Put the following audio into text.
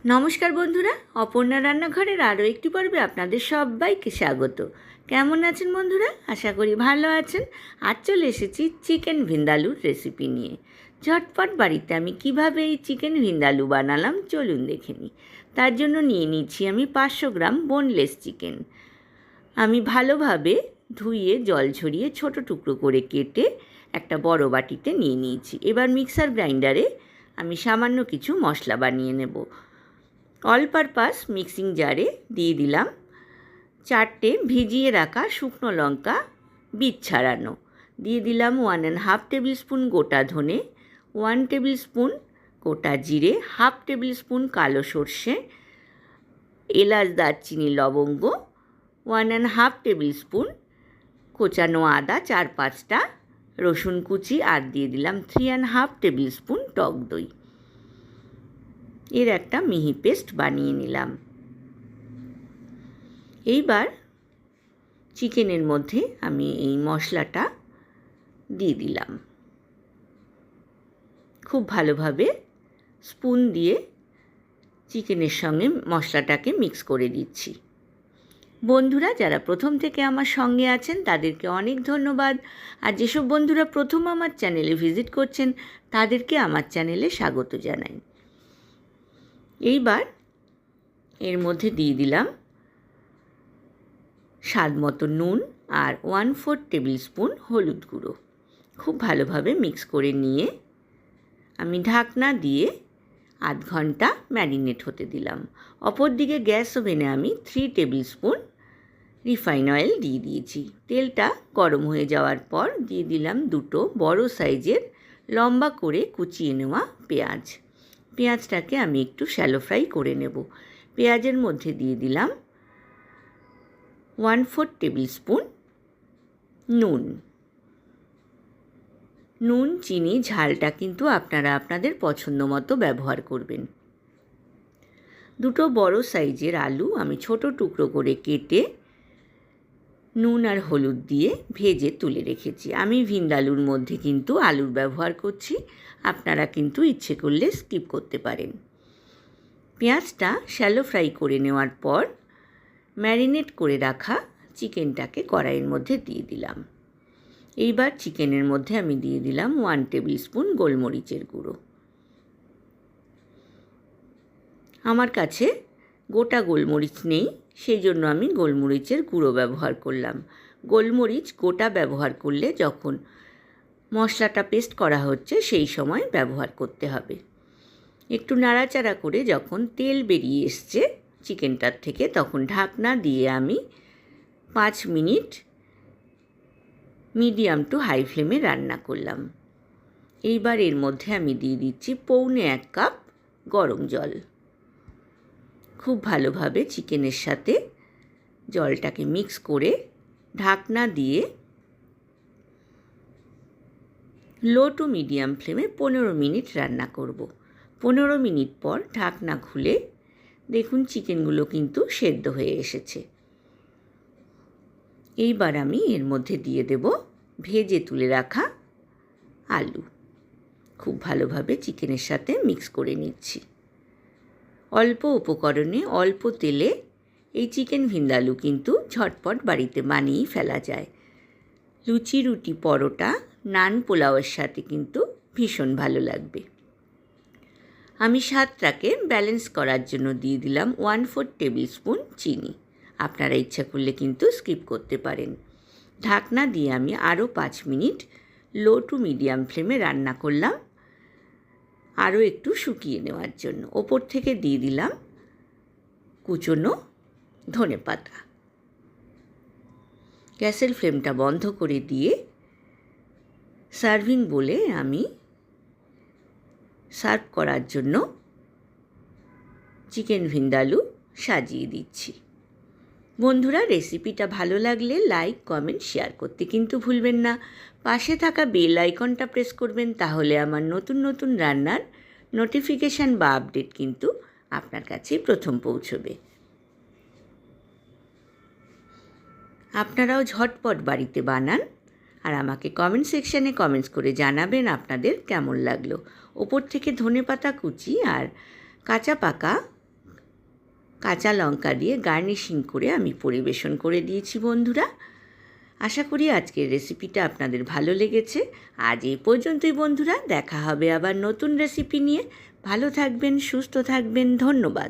নমস্কার বন্ধুরা, অপর্ণা রান্নাঘরের আরও একটি পর্বে আপনাদের সবাইকে স্বাগত। কেমন আছেন বন্ধুরা? আশা করি ভালো আছেন। আজ চলে এসেছি চিকেন ভিন্দালুর রেসিপি নিয়ে। ঝটপট বাড়িতে আমি কিভাবে এই চিকেন ভিন্দালু বানালাম চলুন দেখে নিই। তার জন্য নিয়ে নিচ্ছি আমি 500 গ্রাম বোনলেস চিকেন। আমি ভালোভাবে ধুয়ে জল ঝরিয়ে ছোট টুকরো করে কেটে একটা বড় বাটিতে নিয়ে নিয়েছি। এবার মিক্সার গ্রাইন্ডারে আমি সামান্য কিছু মশলা বানিয়ে নেব। অল পারপাস মিক্সিং জারে দিয়ে দিলাম 4টে ভিজিয়ে রাখা শুকনো লঙ্কা বীজ ছাড়ানো, দিয়ে দিলাম 1.5 টেবিল স্পুন গোটা ধনে, 1 টেবিল স্পুন গোটা জিরে, 1/2 টেবিল স্পুন কালো সর্ষে, এলাচ দারচিনি লবঙ্গ, 1.5 টেবিল স্পুন কোচানো আদা, 4-5টা রসুন কুচি, আর দিয়ে দিলাম 3.5 টেবিল স্পুন টক দই। এর একটা মিহি পেস্ট বানিয়ে নিলাম। এইবার চিকেনের মধ্যে আমি এই মশলাটা দিয়ে দিলাম। খুব ভালোভাবে স্পুন দিয়ে চিকেনের সঙ্গে মশলাটাকে মিক্স করে দিচ্ছি। বন্ধুরা যারা প্রথম থেকে আমার সঙ্গে আছেন তাদেরকে অনেক ধন্যবাদ, আর যেসব বন্ধুরা প্রথম আমার চ্যানেলে ভিজিট করছেন তাদেরকে আমার চ্যানেলে স্বাগত জানাই। এইবার এর মধ্যে দিয়ে দিলাম স্বাদ মতো নুন আর 1/4 টেবিল স্পুন হলুদ গুঁড়ো। খুব ভালোভাবে মিক্স করে নিয়ে আমি ঢাকনা দিয়ে আধ ঘন্টা ম্যারিনেট হতে দিলাম। অপরদিকে গ্যাস ওভেনে আমি 3 টেবিল স্পুন রিফাইন অয়েল দিয়ে দিয়েছি। তেলটা গরম হয়ে যাওয়ার পর দিয়ে দিলাম 2টো বড় সাইজের লম্বা করে কুচিয়ে নেওয়া পেঁয়াজ। পেঁয়াজটাকে আমি একটু শ্যালো ফ্রাই করে নেব। পেঁয়াজের মধ্যে দিয়ে দিলাম 1/4 টেবিল স্পুন নুন, চিনি, ঝালটা কিন্তু আপনারা আপনাদের পছন্দ মতো ব্যবহার করবেন। 2টো বড় সাইজের আলু আমি ছোট টুকরো করে কেটে নুন আর হলুদ দিয়ে ভেজে তুলে রেখেছি। আমি ভিন্দালুর মধ্যে কিন্তু আলুর ব্যবহার করছি, আপনারা কিন্তু ইচ্ছে করলে স্কিপ করতে পারেন। পেঁয়াজটা শ্যালো ফ্রাই করে নেওয়ার পর ম্যারিনেট করে রাখা চিকেনটাকে কড়াইয়ের মধ্যে দিয়ে দিলাম। এইবার চিকেনের মধ্যে আমি দিয়ে দিলাম 1 টেবিল স্পুন গোলমরিচের গুঁড়ো। আমার কাছে গোটা গোলমরিচ নেই, সেই জন্য আমি গোলমরিচের গুঁড়ো ব্যবহার করলাম। গোলমরিচ গোটা ব্যবহার করলে যখন মশলাটা পেস্ট করা হচ্ছে সেই সময় ব্যবহার করতে হবে। একটু নাড়াচাড়া করে যখন তেল বেরিয়ে এসছে চিকেনটার থেকে তখন ঢাকনা দিয়ে আমি 5 মিনিট মিডিয়াম টু হাই ফ্লেমে রান্না করলাম। এইবার এর মধ্যে আমি দিয়ে দিচ্ছি 1.25 কাপ গরম জল। খুব ভালোভাবে চিকেনের সাথে জলটাকে মিক্স করে ঢাকনা দিয়ে লো টু মিডিয়াম ফ্লেমে 15 মিনিট রান্না করব। 15 মিনিট পর ঢাকনা খুলে দেখুন চিকেনগুলো কিন্তু সেদ্ধ হয়ে এসেছে। এইবার আমি এর মধ্যে দিয়ে দেব ভেজে তুলে রাখা আলু। খুব ভালোভাবে চিকেনের সাথে মিক্স করে নিচ্ছি। অল্প উপকরণে অল্প তেলে এই চিকেন ভিন্দালু কিন্তু ঝটপট বাড়িতে বানিয়েই ফেলা যায়। লুচি, রুটি, পরোটা, নান, পোলাওয়ের সাথে কিন্তু ভীষণ ভালো লাগবে। আমি স্বাদটাকে ব্যালেন্স করার জন্য দিয়ে দিলাম 1/4 টেবিল স্পুন চিনি। আপনারা ইচ্ছা করলে কিন্তু স্কিপ করতে পারেন। ঢাকনা দিয়ে আমি আরও 5 মিনিট লো টু মিডিয়াম ফ্লেমে রান্না করলাম আরও একটু শুকিয়ে নেওয়ার জন্য। ওপর থেকে দিয়ে দিলাম কুচনো ধনেপাতা। গ্যাসের ফ্লেমটা বন্ধ করে দিয়ে সার্ভিং বলে আমি সার্ভ করার জন্য চিকেন ভিন্দালু সাজিয়ে দিচ্ছি। বন্ধুরা রেসিপিটা ভালো লাগলে লাইক, কমেন্ট, শেয়ার করতে কিন্তু ভুলবেন না। পাশে থাকা বেল আইকনটা প্রেস করবেন, তাহলে আমার নতুন নতুন রান্নার নোটিফিকেশান বা আপডেট কিন্তু আপনার কাছে প্রথম পৌঁছবে। আপনারাও ঝটপট বাড়িতে বানান আর আমাকে কমেন্ট সেকশানে কমেন্টস করে জানাবেন আপনাদের কেমন লাগলো। ওপর থেকে ধনেপাতা কুচি আর কাঁচা পাকা কাঁচা লঙ্কা দিয়ে গার্নিশিং করে আমি পরিবেশন করে দিয়েছি বন্ধুরা। আশা করি আজকের রেসিপিটা আপনাদের ভালো লেগেছে। আজ এই পর্যন্তই বন্ধুরা, দেখা হবে আবার নতুন রেসিপি নিয়ে। ভালো থাকবেন, সুস্থ থাকবেন, ধন্যবাদ।